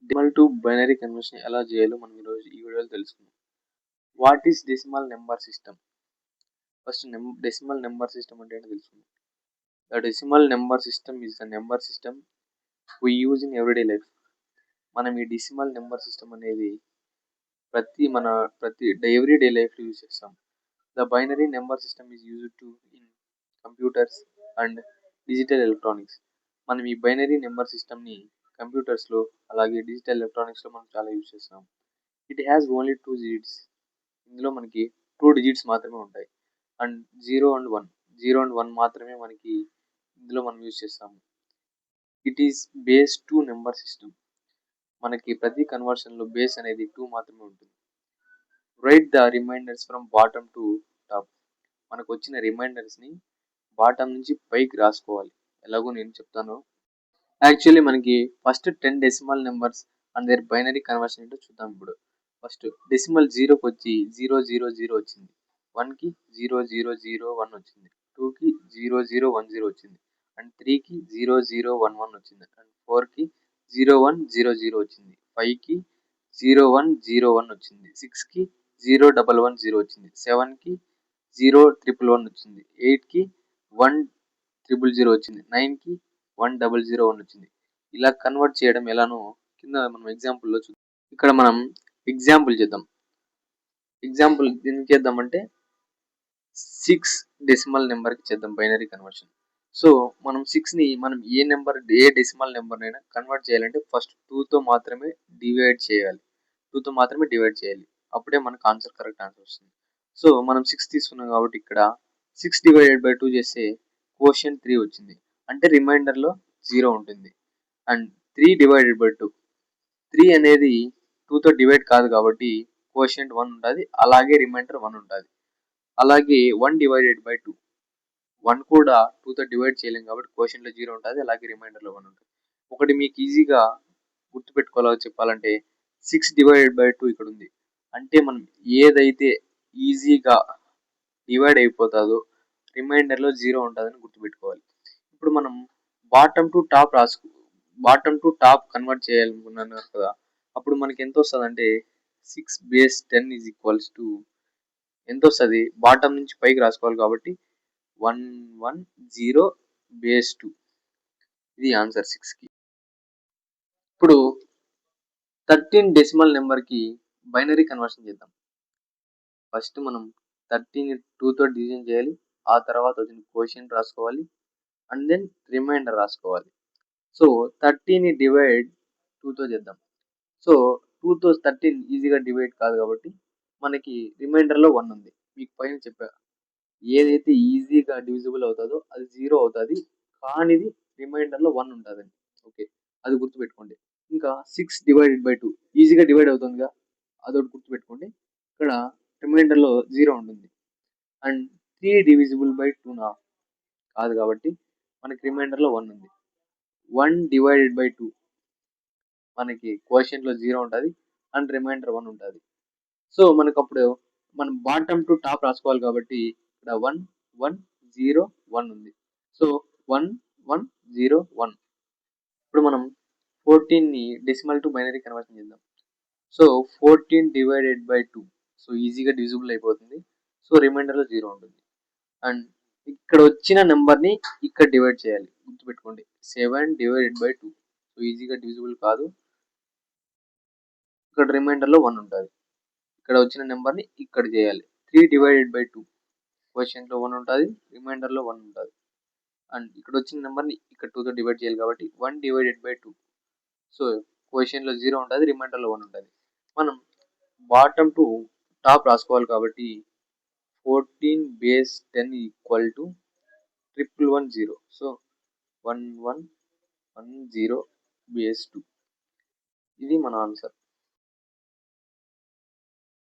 Decimal to binary conversion ఎలా చేయాలో మనం ఈరోజు ఈ వీడియోలో తెలుసుకుందాం. What is decimal number system? First decimal number system అంటే ఏంటో తెలుసుకుందాం. The decimal number system is the number system we use in everyday life. మనం ఈ డెసిమల్ నెంబర్ సిస్టమ్ అనేది ప్రతి ఎవ్రీడే లైఫ్లో యూజ్ చేస్తాం. The binary number system is used to in computers and digital electronics. మనం ఈ బైనరీ నెంబర్ సిస్టమ్ని కంప్యూటర్స్లో అలాగే డిజిటల్ ఎలక్ట్రానిక్స్లో మనం చాలా యూజ్ చేస్తాం. It has only 2 digits. ఇందులో మనకి 2 డిజిట్స్ మాత్రమే ఉంటాయి. అండ్ 0 అండ్ 1 మాత్రమే మనకి ఇందులో మనం యూజ్ చేస్తాము. It is base 2 number system. మనకి ప్రతి కన్వర్షన్లో బేస్ అనేది 2 మాత్రమే ఉంటుంది. Right the remainders from bottom to top. మనకు వచ్చిన రిమైండర్స్ని బాటమ్ నుంచి పైకి రాసుకోవాలి. ఎలాగో నేను చెప్తాను. యాక్చువల్లీ మనకి first 10 decimal numbers and their binary conversion ఏంటో చూద్దాం. ఇప్పుడు ఫస్ట్ డెసిమల్ 0కి వచ్చి 000 వచ్చింది. 1కి 00001 వచ్చింది. 2కి 0010 వచ్చింది. అండ్ 3కి 0011 వచ్చింది. అండ్ 4కి 0100 వచ్చింది. 5కి 0101 వచ్చింది. 6కి 0110 వచ్చింది. 7కి 0111 వచ్చింది. 8కి 1000 వచ్చింది. 9కి 1001 వచ్చింది. ఇలా కన్వర్ట్ చేయడం ఎలానో కింద మనం ఎగ్జాంపుల్లో చూద్దాం. ఇక్కడ మనం ఎగ్జాంపుల్ చేద్దాం. ఎగ్జాంపుల్ ఎందుకు చేద్దామంటే 6 డెసిమల్ నెంబర్కి చేద్దాం బైనరీ కన్వర్షన్. సో మనం 6ని మనం ఏ డెసిమల్ నెంబర్నైనా కన్వర్ట్ చేయాలంటే ఫస్ట్ 2తో మాత్రమే డివైడ్ చేయాలి. అప్పుడే మనకు కరెక్ట్ ఆన్సర్ వస్తుంది. సో మనం 6 తీసుకున్నాం కాబట్టి ఇక్కడ 6 డివైడెడ్ బై 2 చేస్తే కోషంట్ 3 వచ్చింది. అంటే రిమైండర్లో 0 ఉంటుంది. అండ్ 3 డివైడెడ్ బై 2 3 అనేది 2తో డివైడ్ కాదు కాబట్టి కోషంట్ 1 ఉంటుంది. అలాగే రిమైండర్ 1 ఉంటుంది. అలాగే 1 డివైడెడ్ బై 2 1 కూడా 2తో డివైడ్ చేయలేం కాబట్టి కోషంట్లో 0 ఉంటుంది. అలాగే రిమైండర్లో 1 ఉంటుంది. ఒకటి మీకు ఈజీగా గుర్తుపెట్టుకోవాలో చెప్పాలంటే 6 డివైడెడ్ బై 2 ఇక్కడ ఉంది. అంటే మనం ఏదైతే ఈజీగా డివైడ్ అయిపోతుందో రిమైండర్లో 0 ఉంటుందని గుర్తుపెట్టుకోవాలి. ఇప్పుడు మనం బాటమ్ టు టాప్ కన్వర్ట్ చేయాలనుకున్నాను కదా. అప్పుడు మనకి ఎంత వస్తుంది అంటే 6 బేస్ 10 ఈజ్ ఈక్వల్స్ టు ఎంత వస్తుంది? బాటమ్ నుంచి పైకి రాసుకోవాలి కాబట్టి 110 బేస్ 2. ఇది ఆన్సర్ 6కి. ఇప్పుడు 13 డెసిమల్ నెంబర్కి బైనరీ కన్వర్షన్ చేద్దాం. ఫస్ట్ మనం 13ని 2తో డివిజన్ చేయాలి. ఆ తర్వాత వచ్చిన కోషంట్ రాసుకోవాలి. అండ్ దెన్ రిమైండర్ రాసుకోవాలి. సో 30ని డివైడ్ 2తో చేద్దాం. సో 2తో 13 ఈజీగా డివైడ్ కాదు కాబట్టి మనకి రిమైండర్లో 1 ఉంది. మీకు పైన చెప్పా ఏదైతే ఈజీగా డివిజిబుల్ అవుతుందో అది 0 అవుతుంది. కానిది రిమైండర్లో 1 ఉంటుందండి. ఓకే, అది గుర్తుపెట్టుకోండి. ఇంకా 6 డివైడెడ్ బై 2 ఈజీగా డివైడ్ అవుతుందిగా, అదొకటి గుర్తుపెట్టుకోండి. ఇక్కడ రిమైండర్లో 0 ఉంటుంది. అండ్ 3 డివిజిబుల్ బై 2 కాదు కాబట్టి మనకి రిమైండర్లో 1 ఉంది. 1 డివైడెడ్ బై 2 మనకి కోషంట్లో 0 ఉంటుంది. అండ్ రిమైండర్ 1 ఉంటుంది. సో మనకు అప్పుడు మనం బాటమ్ టు టాప్ రాసుకోవాలి కాబట్టి ఇక్కడ 1 1 0 1 ఉంది. సో 1 1 0 1. ఇప్పుడు మనం 14ని డెసిమల్ టు బైనరీ కన్వర్షన్ చేద్దాం. సో 14 డివైడెడ్ బై 2 సో ఈజీగా డివిజిబుల్ అయిపోతుంది. సో రిమైండర్లో 0 ఉంటుంది. అండ్ ఇక్కడ వచ్చిన నెంబర్ని ఇక్కడ డివైడ్ చేయాలి. గుర్తుపెట్టుకోండి 7 డివైడెడ్ బై 2 సో ఈజీగా డివిజిబుల్ కాదు. ఇక్కడ రిమైండర్లో 1 ఉంటుంది. ఇక్కడ వచ్చిన నెంబర్ని ఇక్కడ చేయాలి. 3 డివైడెడ్ బై 2 కోషంట్లో 1 ఉంటుంది. రిమైండర్లో 1 ఉంటుంది. అండ్ ఇక్కడ వచ్చిన నెంబర్ని ఇక్కడ 2తో డివైడ్ చేయాలి కాబట్టి 1 డివైడెడ్ బై 2 సో కోషంట్లో 0 ఉంటుంది. రిమైండర్లో 1 ఉంటుంది. మనం బాటమ్ టు టాప్ రాసుకోవాలి కాబట్టి 14 base 10 equal to 1110. So 1110 base 2. ఇది మన ఆన్సర్.